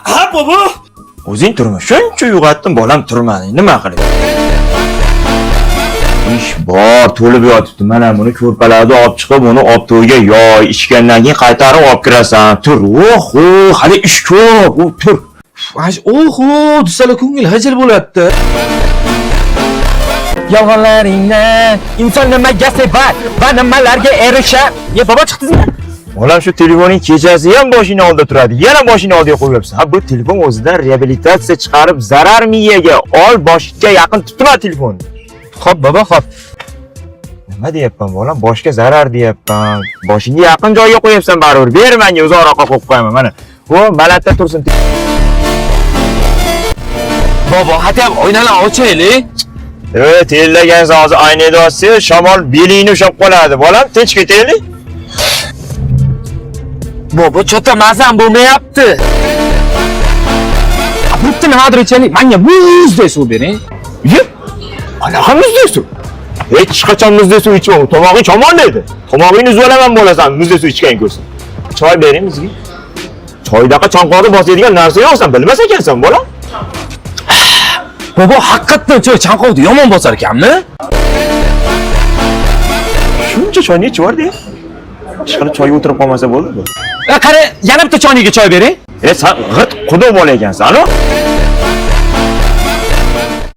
Ha bobo. O'zing turma. Shuncha uyg'otdim, bolam turmadi. Nima qilib? Ish bor, to'lib yotibdi. Mana buni ko'rpalarni olib chiqib, uni olib to'yga yoy, ichgandan keyin qaytarib olib kirasan. Tur. Oho, hali ish ko'p. Tur. Oho, desala ko'ngil hajil bo'lyapti. Yolg'onlaringdan inson nimaga sevar va nimalarga erishar? Ye bobo chiqdingmi? Bolam shu telefoning kechasi ham boshing oldida turadi. Yana boshing oldiga qo'yibsan. Ha bu telefon o'zidan reabilitatsiya chiqarib zarar miyaga, ol boshga yaqin tutma telefonni. Xo'p bobo, xo'p. Nima deyapman bolam? Boshga zarar deyapman. Boshingga yaqin joyga qo'yibsan baribir. Ber menga uzoqroqqa qo'yib qo'yaman mana. Bu malatda tursin. Bobo, hatab oynalarni ochaylik. Tellagansan hozir aynada olsa, shamol belingni ushab qoladi. Bolam, tinch ketaylik. Bobo, chota mazam bo'lmayapti. Bitta nimadir ichaylik. Menga muzday suv bering. Ye? Qanaqa muzday suv? Hech qachon muzday suv ichma. Tomog'ing chomonlaydi. Tomog'ingni uzvolaman bo'lasan, muzday suv ichgan ko'rsin. Choy bering bizga. Choydaqa chanqoqni bosadigan narsa yo'qsan, bilmas ekansan, bolam. Bobo, haqiqatdan choy chanqoqni yomon bosar ekanmi? Shuncha choyni ichib yubordi. Chiqilib choyga o'tirib qolmasa bo'ldi bu. Qara, yana bitta choyniga choy bering. Sen g'irt quduq bola ekansan, anu?